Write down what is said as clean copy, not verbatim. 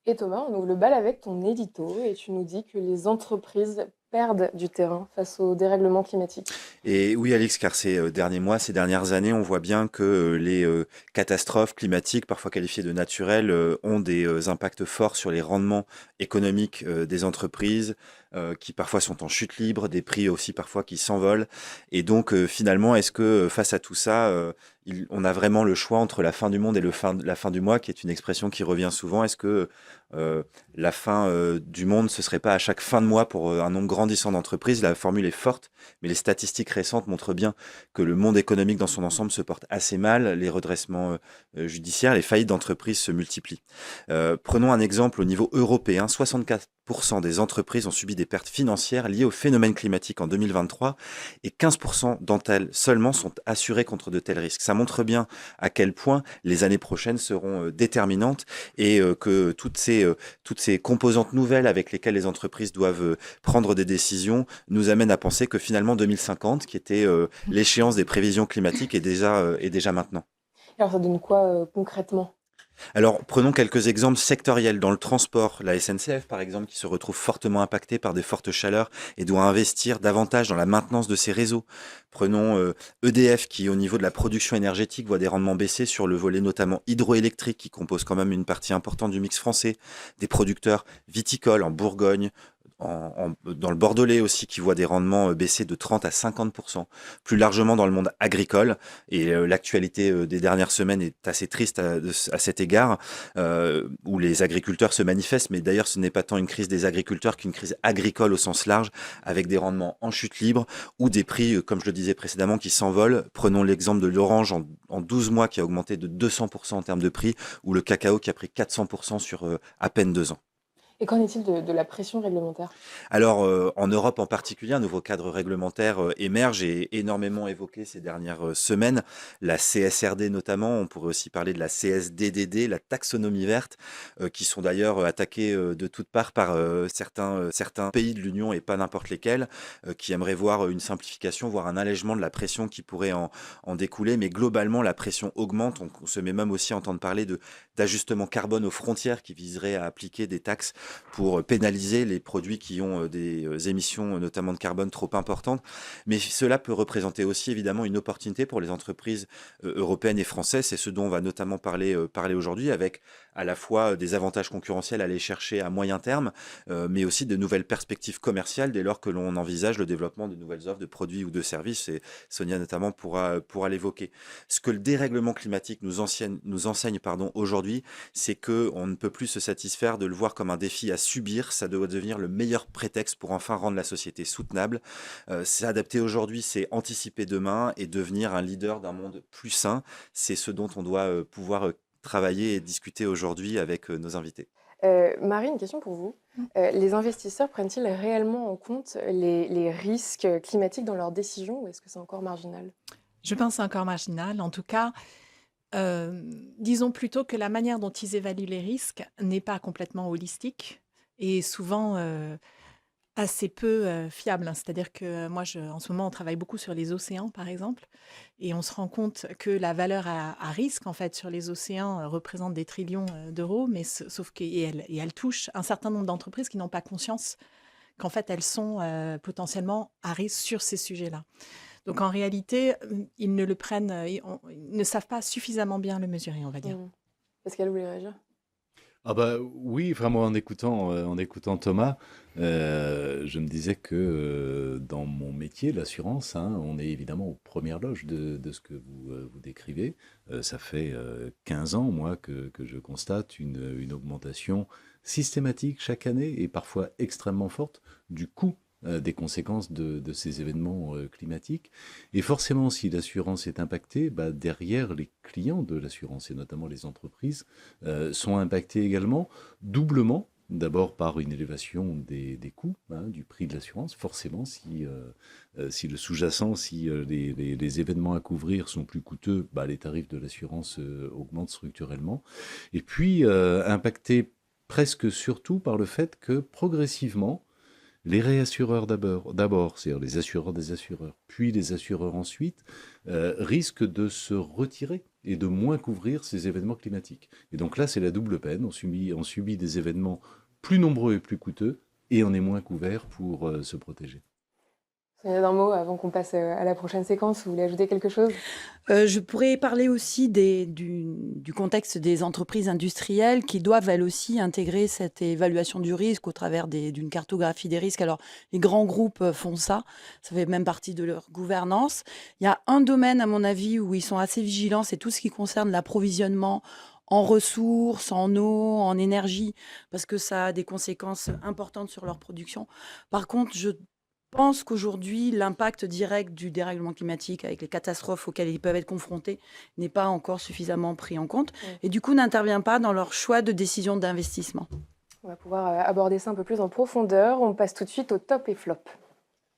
Et Thomas, on ouvre le bal avec ton édito et tu nous dis que les entreprises perdent du terrain face au dérèglement climatique. Et oui, Alix, car ces derniers mois, ces dernières années, on voit bien que les catastrophes climatiques, parfois qualifiées de naturelles, ont des impacts forts sur les rendements économiques des entreprises, qui parfois sont en chute libre, des prix aussi parfois qui s'envolent. Et donc, finalement, est-ce que face à tout ça, on a vraiment le choix entre la fin du monde et la fin du mois, qui est une expression qui revient souvent? Est-ce que euh, la fin du monde, ce serait pas à chaque fin de mois pour un nombre grandissant d'entreprises? La formule est forte, mais les statistiques récentes montrent bien que le monde économique dans son ensemble se porte assez mal. Les redressements judiciaires, les faillites d'entreprises se multiplient. Prenons un exemple au niveau européen. 64% des entreprises ont subi des pertes financières liées au phénomène climatique en 2023 et 15% d'entre elles seulement sont assurées contre de tels risques. Ça montre bien à quel point les années prochaines seront déterminantes et que toutes ces composantes nouvelles avec lesquelles les entreprises doivent prendre des décisions nous amènent à penser que finalement 2050, qui était l'échéance des prévisions climatiques, est déjà maintenant. Alors ça donne quoi concrètement? Alors, prenons quelques exemples sectoriels. Dans le transport, la SNCF, par exemple, qui se retrouve fortement impactée par des fortes chaleurs et doit investir davantage dans la maintenance de ses réseaux. Prenons EDF, qui, au niveau de la production énergétique, voit des rendements baisser sur le volet notamment hydroélectrique, qui compose quand même une partie importante du mix français. Des producteurs viticoles en Bourgogne, dans le Bordelais aussi, qui voit des rendements baisser de 30 à 50%. Plus largement dans le monde agricole, et l'actualité des dernières semaines est assez triste à cet égard, où les agriculteurs se manifestent, mais d'ailleurs ce n'est pas tant une crise des agriculteurs qu'une crise agricole au sens large, avec des rendements en chute libre, ou des prix, comme je le disais précédemment, qui s'envolent. Prenons l'exemple de l'orange en 12 mois qui a augmenté de 200% en termes de prix, ou le cacao qui a pris 400% sur à peine 2 ans. Et qu'en est-il de la pression réglementaire? Alors, en Europe en particulier, un nouveau cadre réglementaire émerge et est énormément évoqué ces dernières semaines. La CSRD notamment, on pourrait aussi parler de la CSDDD, la taxonomie verte, qui sont d'ailleurs attaquées de toutes parts par certains pays de l'Union et pas n'importe lesquels, qui aimeraient voir une simplification, voire un allègement de la pression qui pourrait en découler. Mais globalement, la pression augmente. On se met même aussi à entendre parler d'ajustement carbone aux frontières qui viserait à appliquer des taxes pour pénaliser les produits qui ont des émissions, notamment de carbone, trop importantes. Mais cela peut représenter aussi évidemment une opportunité pour les entreprises européennes et françaises. C'est ce dont on va notamment parler aujourd'hui, avec à la fois des avantages concurrentiels à aller chercher à moyen terme, mais aussi de nouvelles perspectives commerciales dès lors que l'on envisage le développement de nouvelles offres de produits ou de services. Et Sonia notamment pourra l'évoquer. Ce que le dérèglement climatique nous enseigne aujourd'hui, c'est que on ne peut plus se satisfaire de le voir comme un défi à subir. Ça doit devenir le meilleur prétexte pour enfin rendre la société soutenable. S'adapter aujourd'hui, c'est anticiper demain et devenir un leader d'un monde plus sain. C'est ce dont on doit pouvoir travailler et discuter aujourd'hui avec nos invités. Marie, une question pour vous. Les investisseurs prennent-ils réellement en compte les risques climatiques dans leurs décisions ou est-ce que c'est encore marginal? Je pense encore marginal. En tout cas, disons plutôt que la manière dont ils évaluent les risques n'est pas complètement holistique et souvent, assez peu, fiable, hein. C'est-à-dire que moi, en ce moment, on travaille beaucoup sur les océans, par exemple, et on se rend compte que la valeur à risque, en fait, sur les océans, représente des trillions, d'euros, mais sauf que elle touche un certain nombre d'entreprises qui n'ont pas conscience qu'en fait, elles sont, potentiellement à risque sur ces sujets-là. Donc en réalité, ils ne le prennent, ils ne savent pas suffisamment bien le mesurer, on va dire. Mmh. Pascal, vous voulez réagir? Ah bah oui, vraiment en écoutant Thomas, je me disais que dans mon métier, l'assurance, hein, on est évidemment aux premières loges de ce que vous décrivez. Ça fait 15 ans, moi, que je constate une augmentation systématique chaque année et parfois extrêmement forte du coût des conséquences de ces événements climatiques. Et forcément, si l'assurance est impactée, bah, derrière les clients de l'assurance, et notamment les entreprises, sont impactés également, doublement. D'abord par une élévation des coûts, hein, du prix de l'assurance. Forcément, si le sous-jacent, si les événements à couvrir sont plus coûteux, bah, les tarifs de l'assurance augmentent structurellement. Et puis, impacté presque surtout par le fait que progressivement, Les réassureurs d'abord, c'est-à-dire les assureurs des assureurs, puis les assureurs ensuite, risquent de se retirer et de moins couvrir ces événements climatiques. Et donc là, c'est la double peine. On subit des événements plus nombreux et plus coûteux, et on est moins couvert pour se protéger. Sonia, d'un mot avant qu'on passe à la prochaine séquence, vous voulez ajouter quelque chose? Je pourrais parler aussi du contexte des entreprises industrielles qui doivent elles aussi intégrer cette évaluation du risque au travers d'une cartographie des risques. Alors, les grands groupes font ça fait même partie de leur gouvernance. Il y a un domaine, à mon avis, où ils sont assez vigilants, c'est tout ce qui concerne l'approvisionnement en ressources, en eau, en énergie, parce que ça a des conséquences importantes sur leur production. Par contre, je pense qu'aujourd'hui, l'impact direct du dérèglement climatique avec les catastrophes auxquelles ils peuvent être confrontés n'est pas encore suffisamment pris en compte et du coup n'intervient pas dans leur choix de décision d'investissement. On va pouvoir aborder ça un peu plus en profondeur. On passe tout de suite au top et flop.